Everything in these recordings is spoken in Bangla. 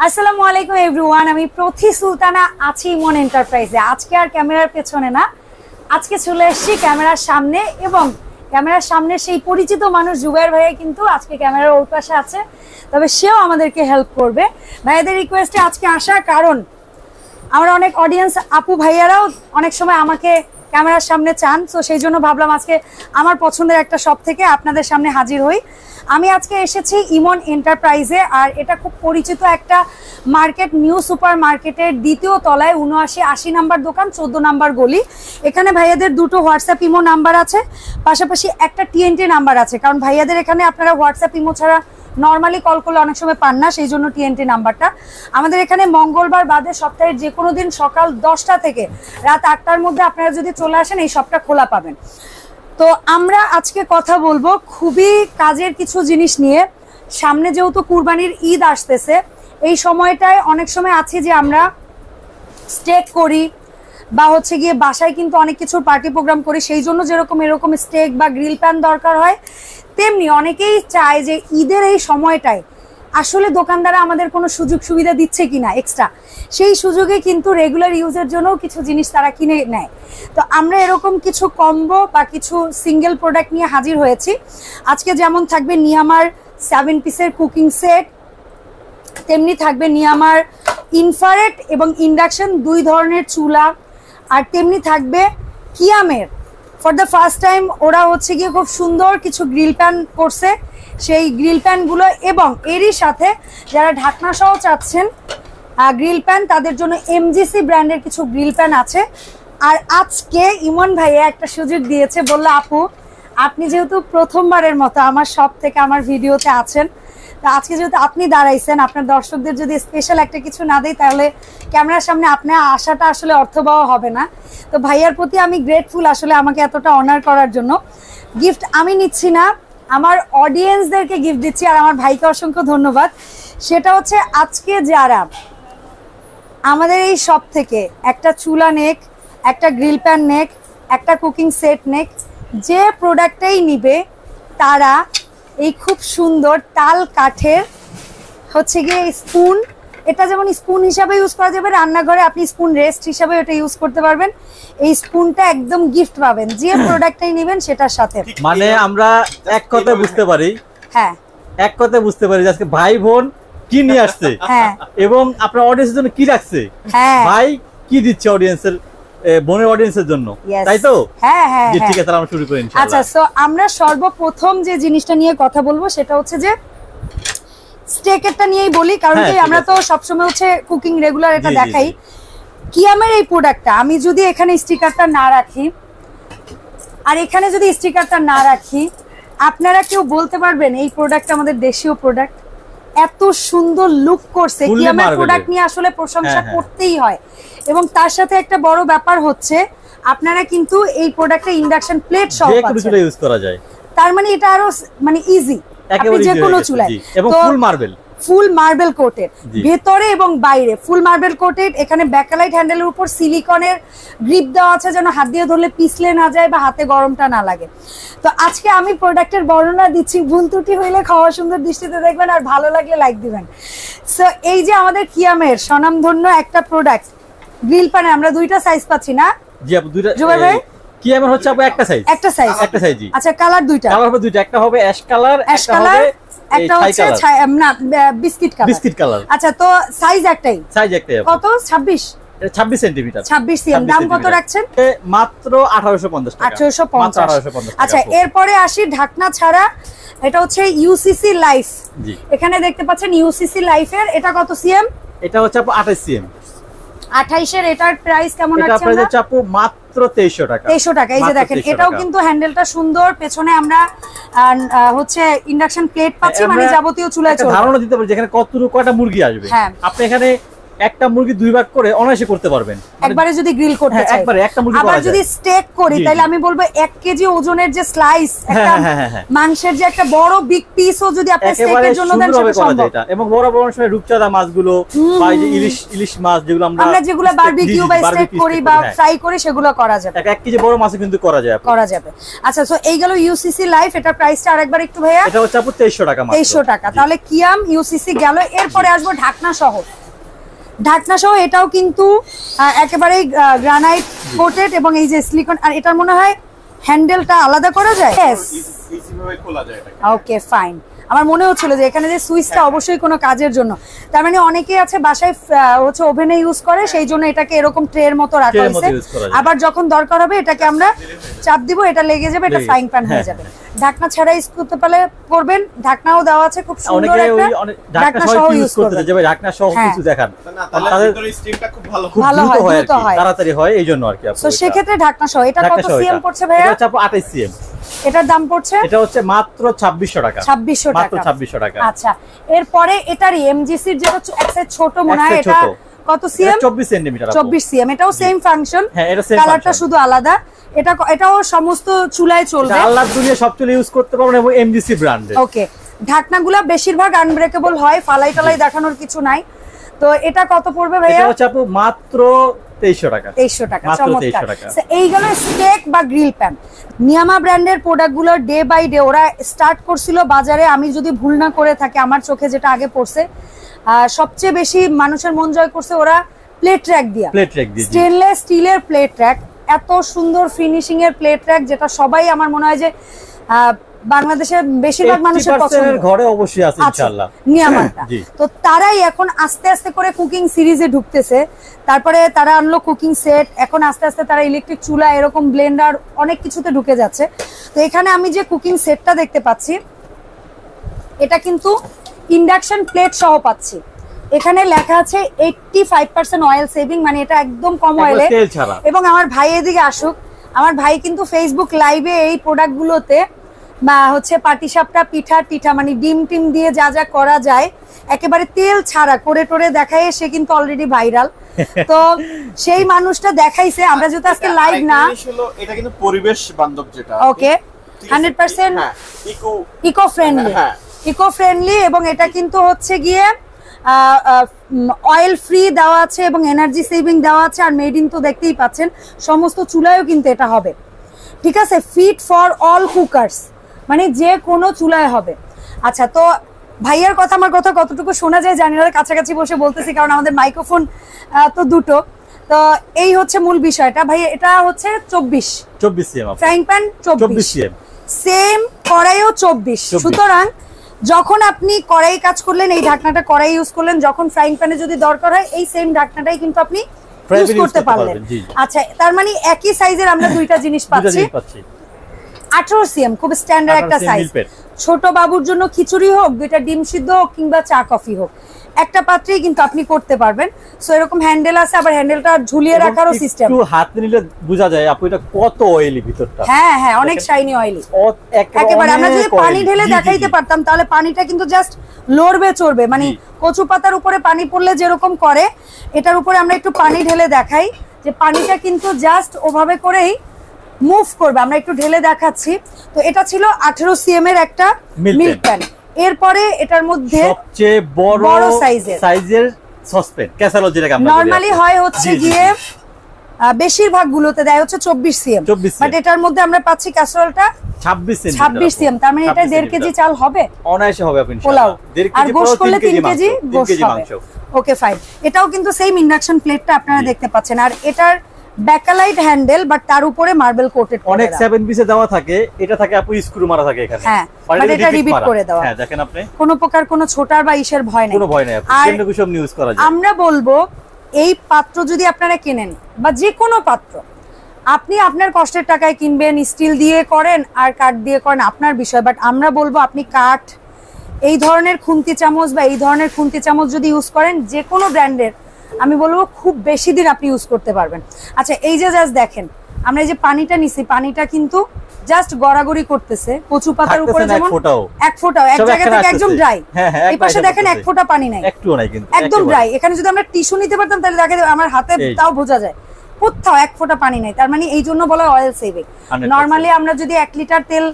আসসালামু আলাইকুম এভরিওয়ান, আমি প্রথি সুলতানা আছি ইমন এন্টারপ্রাইজে। আজকে আর ক্যামেরার পেছনে না, আজকে চলে এসেছি ক্যামেরার সামনে এবং ক্যামেরার সামনে সেই পরিচিত মানুষ জুবাইর ভাইয়া কিন্তু আজকে ক্যামেরার ওর পাশে আছে, তবে সেও আমাদেরকে হেল্প করবে। ভাইয়াদের রিকোয়েস্টে আজকে আসা, কারণ আমার অনেক অডিয়েন্স আপু ভাইয়ারাও অনেক সময় আমাকে ক্যামেরার সামনে চান, তো সেই জন্য ভাবলাম আজকে আমার পছন্দের একটা শপ থেকে আপনাদের সামনে হাজির হই। আমি আজকে এসেছি ইমন এন্টারপ্রাইজে, আর এটা খুব পরিচিত একটা মার্কেট, নিউ সুপার মার্কেটের দ্বিতীয় তলায় 79-80 নাম্বার দোকান, 14 নাম্বার গলি। এখানে ভাইয়াদের দুটো হোয়াটসঅ্যাপ ইমো নাম্বার আছে, পাশাপাশি একটা টিএনটি নাম্বার আছে, কারণ ভাইয়াদের এখানে আপনারা হোয়াটসঅ্যাপ ইমো ছাড়া নর্মালি কল করলে অনেক সময় পান না, সেই জন্য টিএনটি নাম্বারটা। আমাদের এখানে মঙ্গলবার বাদে সপ্তাহের যে কোনো দিন সকাল 10টা থেকে রাত 8টার মধ্যে আপনারা যদি চলে আসেন এই শপটা খোলা পাবেন। তো আমরা আজকে কথা বলবো খুবই কাজের কিছু জিনিস নিয়ে। সামনে যেহেতু কুরবানির ঈদ আসতেছে, এই সময়টায় অনেক সময় আছে যে আমরা স্টেক করি বা হচ্ছে গিয়ে বাসায় কিন্তু অনেক কিছুর পার্টি প্রোগ্রাম করি, সেই জন্য যেরকম এরকম স্টেক বা গ্রিল প্যান দরকার হয়, তেমনি অনেকেই চায় যে ঈদের এই সময়টায় আসলে দোকানদাররা আমাদের কোনো সুযোগ সুবিধা দিচ্ছে কিনা এক্সট্রা, সেই সুযোগে কিন্তু রেগুলার ইউজের জন্যও কিছু জিনিস তারা কিনে নেয়। তো আমরা এরকম কিছু কম্বো বা কিছু সিঙ্গেল প্রোডাক্ট নিয়ে হাজির হয়েছি আজকে। যেমন থাকবে নিয়ামার 7 পিসের কুকিং সেট, তেমনি থাকবে নিয়ামার ইনফ্রারেড এবং ইন্ডাকশন 2 ধরনের চুলা, আর তেমনি থাকবে কিয়ামের ফর দ্য ফার্স্ট টাইম ওরা হচ্ছে গিয়ে খুব সুন্দর কিছু গ্রিল প্যান করছে, সেই গ্রিল প্যানগুলো, এবং এরই সাথে যারা ঢাকনা সহ চাচ্ছেন গ্রিল প্যান তাদের জন্য এমজিসি ব্র্যান্ডের কিছু গ্রিল প্যান আছে। আর আজকে ইমন ভাইয়া একটা সুযোগ দিয়েছে, বললো আপু আপনি যেহেতু প্রথমবারের মতো আমার শপ থেকে আমার ভিডিওতে আছেন, তো আজকে যেহেতু আপনি দাঁড়াইছেন, আপনার দর্শকদের যদি স্পেশাল একটা কিছু না দেয় তাহলে ক্যামেরার সামনে আপনার আসাটা আসলে অর্থবহ হবে না। তো ভাইয়ার প্রতি আমি গ্রেটফুল আসলে আমাকে এতটা অনার করার জন্য। গিফট আমি নিচ্ছি না, আমার অডিয়েন্সদেরকে গিফট দিচ্ছি, আর আমার ভাইকে অসংখ্য ধন্যবাদ। সেটা হচ্ছে আজকে যারা আমাদের এই শপ থেকে একটা চুলা নেক, একটা গ্রিল প্যান নেক, একটা কুকিং সেট নেক, যে প্রোডাক্টটাই নিবে তারা এই খুব সুন্দর তাল কাঠের হচ্ছে গিয়ে স্পুন, এটা যেমন স্পুন হিসাবে ইউজ করা যাবে, রান্নাঘরে আপনি স্পুন রেস্ট হিসাবে এটা ইউজ করতে পারবেন। এই স্পুনটা একদম গিফট পাবেন যে প্রোডাক্টটাই নেবেন সেটার সাথে। মানে আমরা এক কথা বুঝতে পারি, হ্যাঁ এক কথা বুঝতে পারি আজকে ভাই বোন কি নিয়ে আসছে, হ্যাঁ, এবং আপনার অডিয়েন্সের জন্য কি রাখছে, হ্যাঁ ভাই কি দিচ্ছে অডিয়েন্সের, বোনের অডিয়েন্সের জন্য, Yes. তাই তো? হ্যাঁ হ্যাঁ জি, ঠিক হ্যাঁ। আছে, তাহলে আমরা শুরু করি ইনশাআল্লাহ। আচ্ছা, সো আমরা সর্বপ্রথম যে জিনিসটা নিয়ে কথা বলবো সেটা হচ্ছে যে স্টেকেরটা নিয়েই বলি, কারণ হ্যাঁ, কি ঠিক আমরা আছে। তো সবসময় হচ্ছে কুকিং রেগুলার এটা জি, জি, দেখাই। জি। কিয়ামের এই প্রোডাক্টটা আমি যদি এখানে স্টিকারটা না রাখি, আর এখানে যদি স্টিকারটা না রাখি, আপনারা কেউ বলতে পারবেন এই প্রোডাক্টটা আমাদের দেশীয় প্রোডাক্ট? এত সুন্দর লুক করছে, Fully কিয়ামের marble প্রোডাক্ট এর। নিয়ে আসলে প্রশংসা হ্যাঁ, হ্যাঁ। করতেই হয়। এবং তার সাথে একটা বড় ব্যাপার হচ্ছে আপনারা কিন্তু এই প্রোডাক্টে ইন্ডাকশন প্লেট সহ যে কোনো পাচ্ছেন, চুলা ইউজ করা যায়, তার মানে এটা আরো মানে ইজি, আপনি একেবারে যে easy কোনো হয়ে গেছে, চুলায়। জি, এবং তো full marble, full marble coated, জি। ভেতরে এবং বাইরে ফুল মার্বেল কোটেড। এখানে ব্যাকলাইট হ্যান্ডেলের উপর সিলিকনের গ্রিপ দেওয়া আছে যেন হাত দিয়ে ধরলে পিছলে না যায় বা হাতে গরমটা না লাগে। তো আজকে আমি প্রোডাক্টের বর্ণনা দিচ্ছি, ভুল ত্রুটি হইলে খাওয়া সুন্দর দৃষ্টিতে দেখবেন, আর ভালো লাগলে লাইক দিবেন। সো এই যে আমাদের কিয়ামের স্বনামধন্য একটা প্রোডাক্ট গ্রিল প্যানে, আমরা 2টা সাইজ পাচ্ছি না জি আপু, দুইটা জুবাইর ভাই? কি এমন হচ্ছে আপু? একটা সাইজ, একটা সাইজ, একটা সাইজ, জি। আচ্ছা কালার 2টা, কালার হবে দুইটা, একটা হবে অ্যাশ কালার, অ্যাশ একটা কালার, হবে একটা হচ্ছে না বিস্কিট কালার। Biscuit colour. আচ্ছা, তো সাইজ একটাই, সাইজ একটাই আপু। কত? 26 26 সেন্টিমিটার, 26 সিএম। দাম কত রাখছেন? মাত্র 1850 টাকা। 1850। 1850 টাকা। আচ্ছা, এরপরে আসি ঢাকনা ছাড়া, এটা হচ্ছে ইউসিসি লাইফ। জি, এখানে দেখতে পাচ্ছেন ইউসিসি লাইফের, এটা কত সিএম? এটা হচ্ছে আপু 28 সিএম। 28 এর এটার প্রাইস কেমন এটা আছে? প্রাইস হচ্ছে আপু মাত্র 2300 টাকা। 2300 টাকা। এই যে মাত্র দেখেন, 2300 এটাও টাকা। কিন্তু হ্যান্ডেলটা সুন্দর, পেছনে আমরা হচ্ছে ইন্ডাকশন প্লেট পাচ্ছি, মানে আমরা যাবতীয় চুলায় একটা চলবে। ধারণা দিতে পারি যেখানে কতটুকু কয়টা মুরগি আসবে। হ্যাঁ। আপনি এখানে একটা মুরগি 2 ভাগ করে অনায়াসে করতে পারবেন একবারে যদি গ্রিল করতে চাই একবারে একটা মুরগি আবার যদি স্টেক করি তাহলে আমি বলবো 1 কেজি ওজনের যে স্লাইস একটা মাংসের যে একটা বড় বিগ পিসও যদি আপনি স্টেকের জন্য দেন সেটা সম্ভব এটা এবং বড় বড় সময় রূপচাঁদা মাছগুলো বা এই যে ইলিশ মাছ যেগুলো আমরা যেগুলো বারবিকিউ বা স্টেক করি বা ফ্রাই করি সেগুলো করা যাবে 1 কেজি বড় মাছ কিন্তু করা যাবে আচ্ছা সো এই গেল ইউসিসি লাইফ এটা প্রাইসটা আরেকবার একটু ভাইয়া এটা হচ্ছে আপু 2300 টাকা মাত্র 2300 টাকা তাহলে কিয়াম ইউসিসি গেল এরপরে আসবো ঢাকনা সহ এটাও কিন্তু একেবারে গ্রানাইট কোটেড এবং এই যে সিলিকন আর এটার মনে হয় হ্যান্ডেলটা আলাদা করা যায় ইজিভাবে খোলা যায় এটা ওকে ফাইন আমার মনে হচ্ছিল যে এখানে যে সুইচটা অবশ্যই কোনো কাজের জন্য তার মানে অনেকেই আছে বাসায় হচ্ছে ওভেনে ইউজ করে সেই জন্য এটাকে এরকম ট্রের মতো রাখা হয়েছে আবার যখন দরকার হবে এটাকে আমরা চাপ দিব এটা লেগে যাবে এটা ফ্রাইং প্যান হয়ে যাবে ঢাকনা ছাড়া ইউজ করতে পারলে করবেন ঢাকনাও দেওয়া আছে খুব সুন্দর একটা ঢাকনা সহ ইউজ করতে যাবে ঢাকনা সহ কিছু দেখান তাহলে ভিতরে স্টিমটা খুব ভালো হয় তাড়াতাড়ি হয় এইজন্য আর কি তো সেই ক্ষেত্রে ঢাকনা সহ এটা কত সিএম পড়ছে ভাইয়া এটা হচ্ছে 28 সিএম এটার দাম পড়ছে এটা হচ্ছে মাত্র 2600 টাকা 2600 টাকা মাত্র 2600 টাকা আচ্ছা এরপরে এটারই এমজিসির যেটা একটা ছোট মনে হয় এটা কত সিএম 24 সেন্টিমিটার 24 সিএম এটাও সেম ফাংশন হ্যাঁ এটা সেম কালারটা শুধু আলাদা এটাও সমস্ত চুলায় চলবে আল্লাহর দুনিয়া সব চুলা ইউজ করতে পারবেন এবং এমজিসি ব্র্যান্ডের ওকে ঢাকনাগুলো বেশিরভাগ আনব্রেকেবল হয় ফালাই টালাই দেখানোর কিছু নাই তো এটা কত পড়বে ভাইয়া এটা হচ্ছে আপু মাত্র 2300 টাকা 2300 টাকা চমৎকার এইগুলো স্টেক বা গ্রিল প্যান নিয়ামা ব্র্যান্ডের প্রোডাক্টগুলো ডে বাই ডে ওরা স্টার্ট করছিল বাজারে আমি যদি ভুল না করে থাকি আমার চোখে যেটা আগে পড়ছে সবচেয়ে বেশি মানুষের মন জয় করছে ওরা প্লেট র‍্যাক দিয়ে স্টেনলেস স্টিলের প্লেট র‍্যাক এত সুন্দর ফিনিশিং এর প্লেট র‍্যাক যেটা সবাই আমার মনে হয় যে বাংলাদেশের বেশিরভাগ মানুষের পছন্দের ঘরে অবশ্যই আছে ইনশাআল্লাহ নিয়ামাটা তো তারাই এখন আস্তে আস্তে করে কুকিং সিরিজে ঢুকতেছে তারপরে তারা আনলো কুকিং সেট এখন আস্তে আস্তে তারা ইলেকট্রিক চুলা এরকম ব্লেন্ডার অনেক কিছুতে ঢুকে যাচ্ছে তো এখানে আমি যে কুকিং সেটটা দেখতে পাচ্ছি এটা কিন্তু ইন্ডাকশন প্লেট সহ পাচ্ছি এখানে লেখা আছে 85% অয়েল সেভিং মানে এটা একদম কম অয়েলে এবং আমার ভাই এদিকে আসুক আমার ভাই কিন্তু ফেসবুক লাইভে এই প্রোডাক্টগুলোতে বা হচ্ছে পাটিসাপটা পিঠা মানে ডিম টিম দিয়ে যা যা করা যায় একেবারে তেল ছাড়া করে টোরে দেখায় সে কিন্তু অলরেডি ভাইরাল তো সেই মানুষটা দেখাইছে আমরা যেহেতু আজকে লাইভ না এটা কিন্তু পরিবেশ বান্ধব যেটা ওকে 100% ইকো ফ্রেন্ডলি এবং এটা কিন্তু হচ্ছে গিয়ে অয়েল ফ্রি দেওয়া আছে এবং এনার্জি সেভিং দেওয়া আছে আর মেড ইন তো দেখতেই পাচ্ছেন সমস্ত চুলায়ও কিন্তু এটা হবে ঠিক আছে ফিট ফর অল কুকার্স মানে যে কোনো চুলায় হবে আচ্ছা তো ভাইয়ার কথা আমার কথা কতটুকু শোনা যায় জানি না কাছাকাছি বসে বলতেছি কারণ আমাদের মাইক্রোফোন তো দুটো তো এই হচ্ছে মূল বিষয়টা ভাই এটা হচ্ছে 24 cm frying pan 24 cm same কড়াইও 24 সুতরাং যখন আপনি কড়াই কাজ করলেন এই ঢাকনাটা কড়াই ইউজ করলেন যখন ফ্রাইং প্যানে যদি দরকার হয় এই সেম ঢাকনাটাই কিন্তু আপনি ইউজ করতে পারলেন আচ্ছা তার মানে একই সাইজের আমরা দুইটা জিনিস পাচ্ছি 18 সিএম খুব স্ট্যান্ডার্ড একটা সাইজ ছোট বাবুর জন্য খিচুড়ি হোক দুইটা ডিম সিদ্ধ হোক কিংবা চা কফি হোক একটা পাত্রেই কিন্তু আপনি করতে পারবেন সো এরকম হ্যান্ডেল আছে আবার হ্যান্ডেলটা ঝুলিয়ে রাখারও সিস্টেম একটু হাত নিলে বোঝা যায় আপু এটা কত অয়েলি ভিতরটা হ্যাঁ অনেক শাইনি অয়েলি একেবারে আমরা যদি পানি ঢেলে দেখাইতে পারতাম তাহলে পানিটা কিন্তু জাস্ট লড়বে চড়বে মানে কচু পাতার উপরে পানি পড়লে যেরকম করে এটার উপরে আমরা একটু পানি ঢেলে দেখাই যে পানিটা কিন্তু জাস্ট ওভাবে করেই মুভ করবে আমরা একটু ঢেলে দেখাচ্ছি তো এটা ছিল 18 সিএম এর একটা মিল্ক প্যান এরপরে এটার মধ্যে সবচেয়ে বড় সাইজের সসপ্যান ক্যাসারোল যেটাকে আমরা নরমালি হয় হচ্ছে গিয়ে বেশিরভাগ গুলোতে দেয় হচ্ছে 24 সিএম বাট এটার মধ্যে আমরা পাচ্ছি ক্যাসারোলটা 26 সিএম তার মানে এটা 1.5 কেজি চাল হবে অনায়াসে হবে আপনি ইনশাআল্লাহ 1.5 কেজি আর গোশ করলে 3 কেজি গোশ মাংস ওকে ফাইন এটাও কিন্তু সেম ইন্ডাকশন প্লেটটা আপনারা দেখতে পাচ্ছেন আর এটার ব্যাকলাইট হ্যান্ডেল বাট তার উপরে মার্বেল কোটেড অনেক 7 পিসে দেওয়া থাকে এটা থাকে আপু স্ক্রু মারা থাকে এখানে হ্যাঁ মানে এটা রিপিট করে দেওয়া হ্যাঁ দেখেন আপনি কোনো প্রকার কোনো ছোটার বা ইসের ভয় নেই কোনো ভয় নেই আপু কেন কিছু ইউজ করা যায় আমরা বলবো এই পাত্র যদি আপনারা কেনেন বা যে কোনো পাত্র আপনি আপনার কষ্টের টাকায় কিনবেন স্টিল দিয়ে করেন আর কাঠ দিয়ে করেন আপনার বিষয় বাট আমরা বলবো আপনি কাঠ এই ধরনের খুন্তি চামচ বা এই ধরনের খুন্তি চামচ যদি ইউজ করেন যে কোনো ব্র্যান্ডের আমি বলবো খুব বেশি দিন আপনি ইউজ করতে পারবেন আচ্ছা এই যে জাস্ট দেখেন আমরা এই যে পানিটা নিছি পানিটা কিন্তু জাস্ট গড়াগড়ি করতেছে, কচু পাতার উপরে যেমন এক ফোঁটাও এক জায়গা থেকে একদম ড্রাই। এই পাশে দেখেন এক ফোঁটা পানি নাই, একটুও নাই কিন্তু, একদম ড্রাই। এখানে যদি আমরা টিস্যু নিতে পারতাম তাহলে দেখা যাবে আমার হাতে তাও বোঝা যায় কোথাও এক ফোঁটা পানি নাই। তার মানে এই জন্য বলা অয়েল সেভিং। নরমালি আমরা যদি 1 লিটার তেল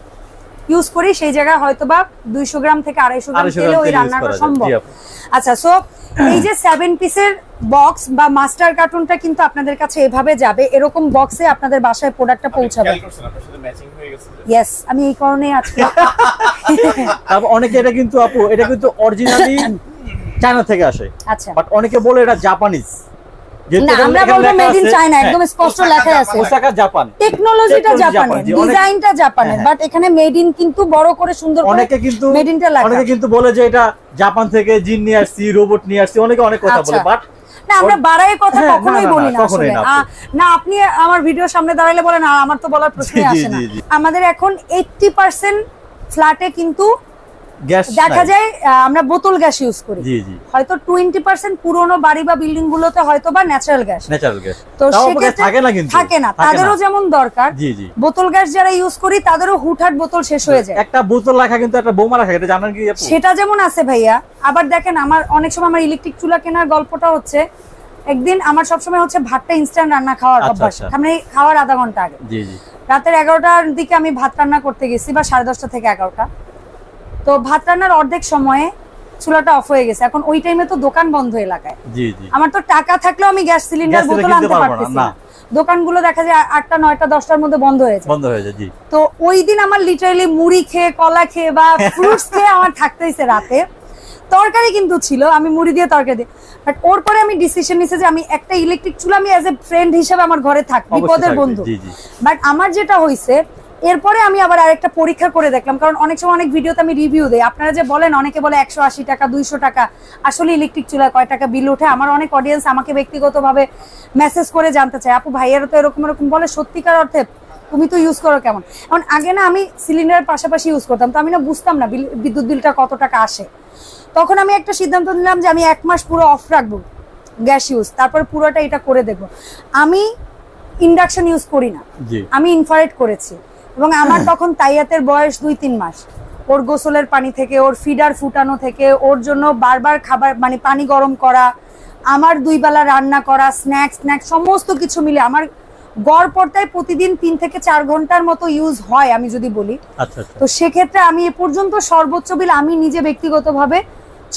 ইউজ করি সেই জায়গায় হয়তোবা 200 গ্রাম থেকে 250 গ্রাম তেলে ওই রান্নাটা সম্ভব। আচ্ছা, সো এই যে 7 পিসের বক্স বা মাস্টার কার্টুনটা কিন্তু আপনাদের কাছে এভাবে যাবে, এরকম বক্সে আপনাদের বাসায় প্রোডাক্টটা পৌঁছাবে। ইয়েস, আমি এই কারণে আজকে তারপর অনেকে এটা কিন্তু আপু এটা কিন্তু অরিজিনালি চায়না থেকে আসে। আচ্ছা, বাট অনেকে বলে এটা জাপানিজ। না, আমরা বলবো মেড ইন চায়না, একদম স্পষ্ট লেখা আছে ওসাকা জাপান, টেকনোলজিটা জাপানের, ডিজাইনটা জাপানের, বাট এখানে মেড ইন কিন্তু বড় করে সুন্দর করে অনেকে কিন্তু মেড ইনটা লেখা। অনেকে কিন্তু বলে যে এটা জাপান থেকে জিন নিয়ে আসছি, রোবট নিয়ে আসছি, অনেকে অনেক কথা বলে। বাট না, আমরা বাড়াই কথা কখনোই বলি না আসলে। না, আপনি আমার ভিডিওর সামনে দাঁড়াইলে বলেন আমার তো বলার প্রশ্নই আসে না। আমাদের এখন 80% ফ্ল্যাটে কিন্তু দেখা যায় আমরা বোতল গ্যাস ইউজ করি। হয়তো 20% পুরনো বাড়ি বা বিল্ডিং গুলোতে হয়তো বা ন্যাচারাল গ্যাস। তো সেক্ষেত্রে থাকে না, তাদেরও যেমন দরকার। বোতল গ্যাস যারা ইউজ করি তাদেরও হুটহাট বোতল শেষ হয়ে যায়। একটা বোতল রাখা কিন্তু একটা বোমা রাখা, এটা জানেন কি আপু? সেটা যেমন আছে ভাইয়া। আবার দেখেন আমার অনেক সময় আমার ইলেকট্রিক চুলা কেনার গল্পটা হচ্ছে, একদিন আমার সবসময় হচ্ছে ভাতটা ইনস্ট্যান্ট রান্না খাওয়ার অভ্যাস, মানে খাওয়ার আধা ঘন্টা আগে। রাতের 11টার দিকে আমি ভাত রান্না করতে গেছি, বা 10:30 থেকে 11টা। তো ভাত রান্নার অর্ধেক সময়ে চুলাটা অফ হয়ে গেছে। এখন ওই টাইমে তো দোকান বন্ধ এলাকায়, আমার তো টাকা থাকলেও আমি গ্যাস সিলিন্ডার বোতল আনতে পারতেছি না। দোকানগুলো দেখা যায় 8টা 9টা 10টার মধ্যে বন্ধ হয়ে যায়। তো ওই দিন আমার লিটারালি মুড়ি খেয়ে, কলা খেয়ে বা ফ্রুটস খেয়ে আমার থাকতেইছে রাতে। তরকারি কিন্তু ছিল, আমি মুড়ি দিয়ে তরকারি দিই। বাট ওর পরে আমি ডিসিশন নিয়েছি যে আমি একটা ইলেকট্রিক চুলা আমি অ্যাজ এ ফ্রেন্ড হিসেবে আমার ঘরে থাক, বিপদের বন্ধু। বাট আমার যেটা হয়েছে, এরপরে আমি আবার আরেকটা পরীক্ষা করে দেখলাম, কারণ অনেক সময় অনেক ভিডিওতে আমি রিভিউ দেই। আপনারা যে বলেন, অনেকে বলে 180 টাকা 200 টাকা, আসলে ইলেকট্রিক চুলায় কয় টাকা বিল ওঠে? আমার অনেক অডিয়েন্স আমাকে ব্যক্তিগতভাবে মেসেজ করে জানতে চায়, আপু ভাইয়ারা তো এরকম এরকম বলে, সত্যিকার অর্থে তুমি তো ইউজ করো কেমন? এখন আগে না আমি সিলিন্ডারের পাশাপাশি ইউজ করতাম, তো আমি না বুঝতাম না বিদ্যুৎ বিলটা কত টাকা আসে। তখন আমি একটা সিদ্ধান্ত নিলাম যে আমি 1 মাস পুরো অফ রাখবো গ্যাস ইউজ, তারপর পুরোটা এটা করে দেখবো। আমি ইন্ডাকশন ইউজ করি না, আমি ইনফ্রারেড করেছি। এবং আমার তখন তাইয়াতের বয়স 2-3 মাস। ওর গোসলের পানি থেকে, ওর ফিডার ফুটানো থেকে, ওর জন্য বারবার খাবার মানে পানি গরম করা, আমার 2 বেলা রান্না করা, স্ন্যাক্স সমস্ত কিছু মিলে আমার গড় পড়তায় প্রতিদিন 3 থেকে 4 ঘন্টার মতো ইউজ হয় আমি যদি বলি। তো সেক্ষেত্রে আমি এ পর্যন্ত সর্বোচ্চ বিল আমি নিজে ব্যক্তিগতভাবে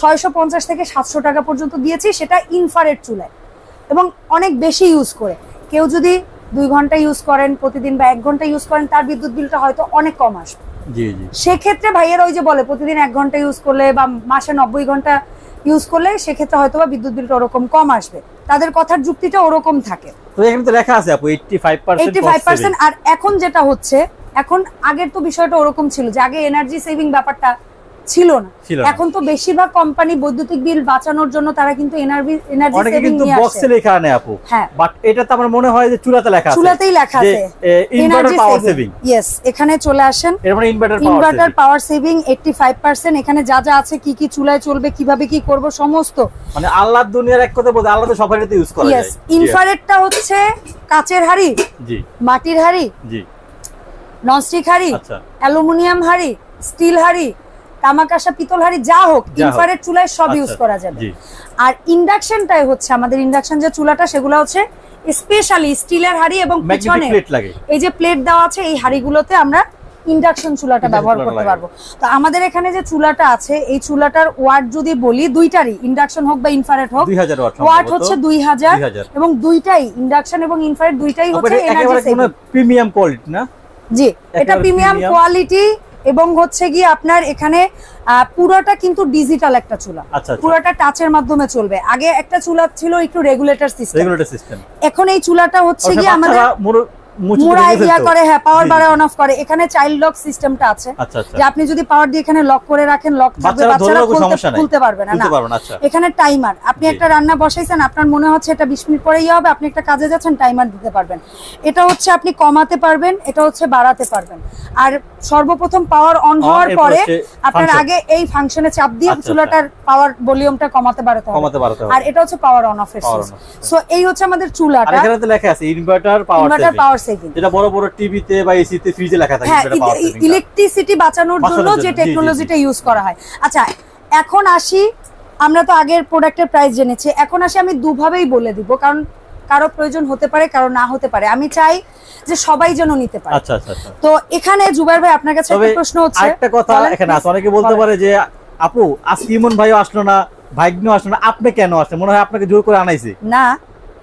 650 থেকে 700 টাকা পর্যন্ত দিয়েছি, সেটা ইনফ্রারেড চুলায়, এবং অনেক বেশি ইউজ করে। কেউ যদি 2 ঘন্টা ইউজ করেন প্রতিদিন বা 1 ঘন্টা ইউজ করেন, তার বিদ্যুৎ বিলটা হয়তো অনেক কম আসবে। সেক্ষেত্রে ভাইয়েরা ওই যে বলে প্রতিদিন 1 ঘন্টা ইউজ করলে বা মাসে 90 ঘন্টা ইউজ করলে সেক্ষেত্রে হয়তো বা বিদ্যুৎ বিলটা ওরকম কম আসবে, তাদের কথার যুক্তিটা ওরকম থাকে। তো এখানে তো লেখা আছে আপু 85%। আর এখন যেটা হচ্ছে, এখন আগের তো বিষয়টা ওরকম ছিল যে আগে এনার্জি সেভিং ব্যাপারটা ছিল না। এখন তো বেশিরভাগ কোম্পানি বৈদ্যুতিক বিল বাঁচানোর জন্য তারা কিন্তু এনার্জি সেভিং নিয়ে আসে। বক্সে লেখা নেই আপু, বাট এটা তো আমার মনে হয় যে চুলাতে লেখা আছে, চুলাতেই লেখা আছে ইনভার্টার পাওয়ার সেভিং। यस, এখানে চলে আসেন, এর মানে ইনভার্টার পাওয়ার সেভিং 85%। এখানে যা যা আছে, কি কি চুলায় চলবে, কিভাবে কি করব, সমস্ত মানে আল্লাহর দুনিয়ার এক কথা বলতে আল্লাহ তো সবাইতে ইউজ করা যায়। ইনফ্রারেডটা হচ্ছে কাচের হাড়ি, মাটির হাড়ি, ননস্টিক হাড়ি, অ্যালুমিনিয়াম হাড়ি, স্টিল হাড়ি, তামাকাশা, পিতল হাড়ি, যা হোক ইনফ্রারেড চুলায় সব ইউজ করা যাবে। আর ইন্ডাকশনটাই হচ্ছে আমাদের ইন্ডাকশন যে চুলাটা, সেগুলো হচ্ছে স্পেশালি স্টিলের হাড়ি, এবং পিছনে এই যে প্লেট দেওয়া আছে, এই হাড়িগুলোতে আমরা ইন্ডাকশন চুলাটা ব্যবহার করতে পারবো। তো আমাদের এখানে যে চুলাটা আছে, এই চুলাটার ওয়াট যদি বলি, দুইটারই ইন্ডাকশন হোক বা ইনফ্রারেড হোক, ওয়াট হচ্ছে 2000, এবং দুইটাই ইন্ডাকশন এবং ইনফ্রারেড দুইটাই হচ্ছে এনার্জি সেভিং। প্রিমিয়াম কোয়ালিটি না? জি, এটা প্রিমিয়াম কোয়ালিটি, এবং হচ্ছে গিয়ে আপনার এখানে পুরোটা কিন্তু ডিজিটাল একটা চুলা, পুরোটা টাচের মাধ্যমে চলবে। আগে একটা চুলা ছিল একটু রেগুলেটর সিস্টেম, এখন এই চুলাটা হচ্ছে গিয়ে আমাদের পাওয়ার বাড়া অন অফ করে। এখানে চাইল্ড লক সিস্টেমটা আছে, যে আপনি যদি পাওয়ার দিয়ে এখানে লক করে রাখেন, লক থাকবে, বাচ্চারা খুলতে পারবে না। এখানে টাইমার, আপনি একটা রান্না বসাইছেন, আপনার মনে হচ্ছে এটা 20 মিনিট পরেই হবে, আপনি একটা কাজে যাচ্ছেন, টাইমার দিতে পারবেন। এটা হচ্ছে আপনি কমাতে পারবেন, এটা হচ্ছে বাড়াতে পারবেন। আর সর্বপ্রথম পাওয়ার অন হওয়ার পরে আপনার আগে এই ফাংশনে চাপ দিয়ে চুলাটার পাওয়ার ভলিউমটা কমাতে বাড়াতে হবে, আর এটা হচ্ছে পাওয়ার অন অফ এর সুইচ। সো এই হচ্ছে আমাদের চুলাটা। আর এখানে তো লেখা আছে ইনভার্টার পাওয়ার সেভিং। আছে কিন্তু যেটা বড় বড় টিভিতে বা এসিতে ফ্রিজে লেখা থাকে হ্যাঁ, সেটা পাওয়ার সেভিং ইলেকট্রিসিটি বাঁচানোর জন্য বাঁচানোর যে জন্য, জি, জি, টেকনোলজিটা ইউজ করা হয়। আচ্ছা এখন আসি, আমরা তো আগের প্রোডাক্টের প্রাইস জেনেছি, এখন আসি আমি দুভাবেই বলে দিব, কারণ কারো প্রয়োজন হতে পারে কারো না হতে পারে, আমি চাই যে সবাই যেন নিতে পারে। আচ্ছা আচ্ছা আচ্ছা। তো এখানে জুবাইর ভাই আপনার কাছে একটা প্রশ্ন হচ্ছে, আরেকটা কথা বলেন, এখানে আছে, please, অনেকে বলতে বলেন। পারে যে আপু আজকে ইমন ভাইও আসলো না, ভাগ্নিও আসলো না, আপনি কেন আসলেন? মনে হয় আপনাকে জোর করে আনাইছে। না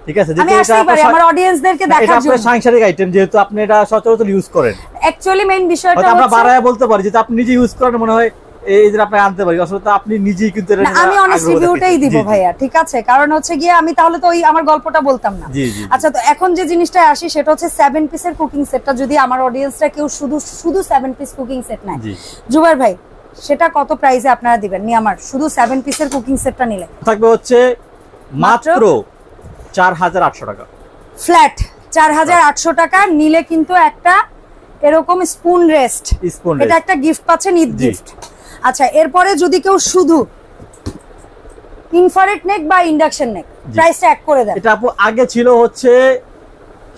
ঠিক আছে, আমি আসতেই পারি আমার অডিয়েন্সদেরকে এটা দেখার আপনার জন্য। সাংসারিক আইটেম, যেহেতু আপনি এটা সচরাচর ইউজ করেন, অ্যাকচুয়ালি মেইন বিষয়টা হয়তো আমরা হচ্ছে বাড়ায় বলতে পারি যেহেতু আপনি নিজে ইউজ করেন, মনে হয় এই যে আপনি আনতে পারি, আসলে তো আপনি নিজেই কিন্তু এটা না, আমি অনেস্ট আগ্রহ রিভিউটাই দেখাইছেন। দিব জি, জি। ভাইয়া, ঠিক আছে? কারণ হচ্ছে গিয়ে আমি তাহলে তো ওই আমার গল্পটা বলতাম না। জি জি। আচ্ছা তো এখন যে জিনিসটা আসি সেটা হচ্ছে 7 পিসের কুকিং সেটটা, যদি আমার অডিয়েন্সরা কেউ শুধু 7 পিস কুকিং সেট নেয়, জি। জুবাইর ভাই সেটা কত প্রাইসে আপনারা দিবেন? নি আমার শুধু 7 পিসের কুকিং সেটটা নিলে থাকবে হচ্ছে মাত্র 4800 টাকা। ফ্ল্যাট 4800 টাকা নিলে কিন্তু একটা এরকম স্পুন রেস্ট, স্পুন এটা একটা গিফট পাচ্ছেন, ঈদ জি। গিফট। আচ্ছা এরপরে যদি কেউ শুধু ইনফ্রারেড নেক বা ইন্ডাকশন নেক, প্রাইসটা এক করে দেন। এটা আপু আগে ছিল হচ্ছে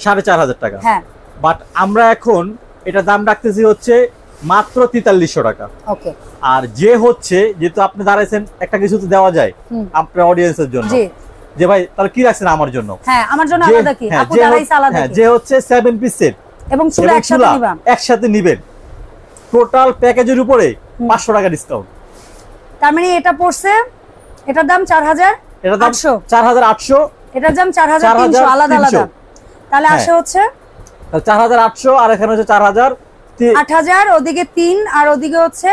4500 টাকা, হ্যাঁ বাট আমরা এখন এটা দাম রাখতেছি হচ্ছে মাত্র 4300 টাকা। ওকে আর যে হচ্ছে যেহেতু আপনি দাঁড়াইছেন, একটা কিছু তো দেওয়া যায় আপনার অডিয়েন্সের জন্য, জি যে ভাই তাহলে কি রাখছেন আমার জন্য? হ্যাঁ আমার জন্য যে- আলাদা কি, হ্যাঁ, আপু যে দাঁড়াইছে আলাদা হ্যাঁ, কি, যে হচ্ছে 7 পিস সেট এবং চুলা একসাথে নিবা। একসাথে নিবেন, টোটাল প্যাকেজের উপরে 500 টাকা ডিসকাউন্ট। তার মানে এটা পড়ছে, এটার দাম 4800, এটা দাম 4800, এটার দাম 4300 আলাদা আলাদা, তাহলে হ্যাঁ। আসে হচ্ছে 4800, আর এখানে হচ্ছে 4000, 8000, ওদিকে 3 আর ওদিকে হচ্ছে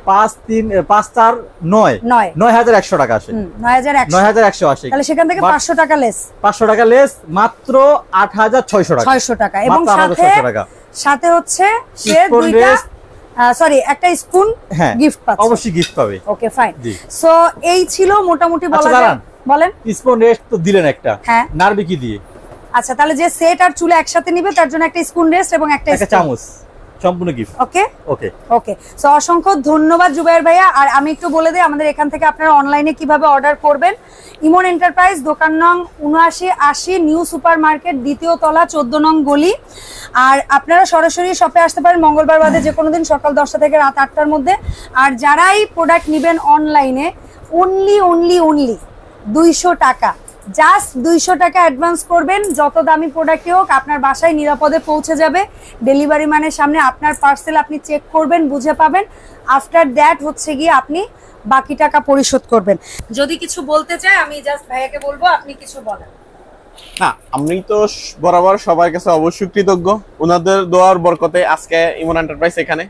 5 3 5 4 9 9100 টাকা আসে, 9100, 9100 আসে। তাহলে সেখান থেকে 500 টাকা লেস, 500 টাকা লেস, মাত্র 8600 টাকা, 600 টাকা। এবং মাত্র 8600 টাকা। সাথে হচ্ছে সে Spoon দুইটা rest, সরি একটা স্পুন হ্যাঁ গিফট পাচ্ছে, অবশ্যই গিফট পাবে। Okay fine. জি। সো এই ছিল মোটামুটি বলা আচ্ছা, যায়। দাঁড়ান। বলেন। স্পুন রেস্ট তো দিলেন একটা, হ্যাঁ নাড়বে কি দিয়ে? আচ্ছা তাহলে যে সেট আর চুলা একসাথে নিবে তার জন্য একটা স্পুন রেস্ট এবং একটা একটা চামচ, সম্পূর্ণ গিফট। ওকে ওকে ওকে। সো অসংখ্য ধন্যবাদ জুবাইর ভাইয়া। আর আমি একটু বলে দিই আমাদের এখান থেকে আপনারা অনলাইনে কিভাবে অর্ডার করবেন। ইমন এন্টারপ্রাইজ, দোকান নং 7980, নিউ সুপার মার্কেট, দ্বিতীয় তলা, 14 নং গলি। আর আপনারা সরাসরি শপে আসতে পারেন মঙ্গলবার বাদে যে কোনো দিন সকাল 10টা থেকে রাত 8টার মধ্যে। আর যারাই প্রোডাক্ট নেবেন অনলাইনে, অনলি 200 টাকা, জাস্ট 200 টাকা অ্যাডভান্স করবেন, যত দামি প্রোডাক্টই হোক আপনার বাসায় নিরাপদে পৌঁছে যাবে। ডেলিভারি মানের সামনে আপনার পার্সেল আপনি চেক করবেন, বুঝে পাবেন। আফটার দ্যাট হচ্ছে গিয়ে আপনি বাকি টাকা পরিশোধ করবেন। যদি কিছু বলতে চাই আমি জাস্ট ভাইয়াকে বলবো, আপনি কিছু বলেন। না, আমি তো বরাবর সবার কাছে অবশ্যই কৃতজ্ঞ, ওনাদের দোয়ার বরকতে আজকে ইমন এন্টারপ্রাইজ এখানে।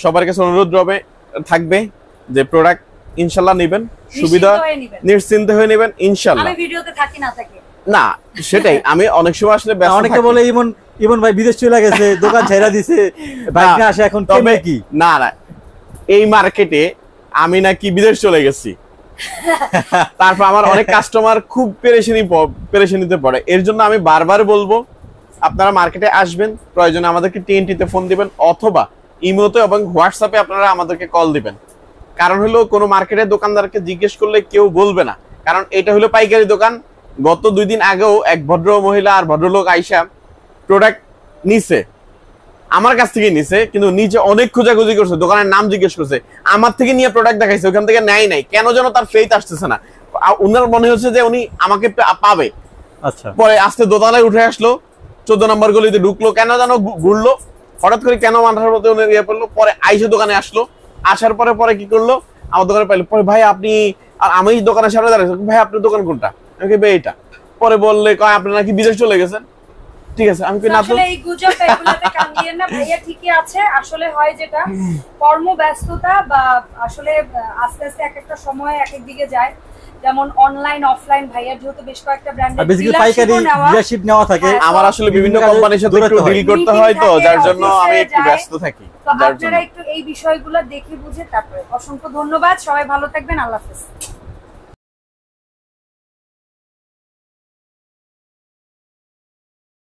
সবার কাছে অনুরোধ থাকবে যে প্রোডাক্ট ইনশাল্লাহ নেবেন, সুবিধা নিশ্চিন্ত হয়ে নেবেন ইনশাল্লাহ। আমি ভিডিওতে থাকি না থাকি না সেটাই, আমি অনেক সময় আসলে ব্যস্ত অনেকে থাকি। বলে ইমন ভাই বিদেশ চলে গেছে, দোকান ছেড়ে দিছে, বাইক না আসে, এখন তবে কেমনে কি? না না, এই মার্কেটে আমি নাকি বিদেশ চলে গেছি, তারপর আমার অনেক কাস্টমার খুব পেরেশানিতে পড়ে। এর জন্য আমি বারবার বলবো আপনারা মার্কেটে আসবেন, প্রয়োজনে আমাদেরকে টিএনটিতে ফোন দিবেন অথবা ইমোতে এবং হোয়াটসঅ্যাপে আপনারা আমাদেরকে কল দিবেন। কারণ হলো কোনো মার্কেটের দোকানদারকে জিজ্ঞেস করলে কেউ বলবে না, কারণ এটা হলো পাইকারি দোকান। গত 2 দিন আগেও এক ভদ্র মহিলা আর ভদ্রলোক আইসা প্রোডাক্ট নিছে, আমার কাছ থেকে নিছে, কিন্তু নিচে অনেক খোঁজাখুঁজি করছে, দোকানের নাম জিজ্ঞেস করছে, আমার থেকে নিয়ে প্রোডাক্ট দেখাইছে, ওখান থেকে নেয় নাই, কেন যেন তার ফেইথ আসতেছে না। উনার মনে হচ্ছে যে উনি আমাকে পাবে। আচ্ছা, পরে আস্তে দোতলায় উঠে আসলো, 14 নম্বর গলিতে ঢুকলো, কেন যেন ঘুরলো, হঠাৎ করে কেন মাথার মধ্যে উনি ইয়ে পড়লো। পরে আইসে দোকানে আসলো, আসার পরে কি করলো, আমার দোকানে পাইলো। পরে ভাই আপনি, আর আমি দোকানের সামনে দাঁড়াইছি, ভাই আপনার দোকান কোনটা? আমি ভাই এটা। পরে বললে কয় আপনি নাকি বিদেশ চলে গেছেন। ঠিক আছে, আমি কই না তো। আসলে এই গুজবটা এগুলাতে কান দিয়েন না ভাইয়া, ঠিকই আছে। আসলে হয় যেটা কর্মব্যস্ততা বা আসলে আস্তে আস্তে এক একটা সময় এক এক দিকে যায়, যেমন অনলাইন অফলাইন ভাইয়ার যেহেতু বেশ কয়েকটা ব্র্যান্ডের বেসিক্যালি পাইকারি ডিলারশিপ নেওয়া থাকে। আমার আসলে বিভিন্ন কোম্পানির সাথে একটু ডিল করতে হয়, তো যার জন্য আমি একটু ব্যস্ত থাকি। তো আপনারা একটু এই বিষয়গুলো দেখে বুঝে তারপরে। অসংখ্য ধন্যবাদ, সবাই ভালো থাকবেন, আল্লাহ হাফেজ।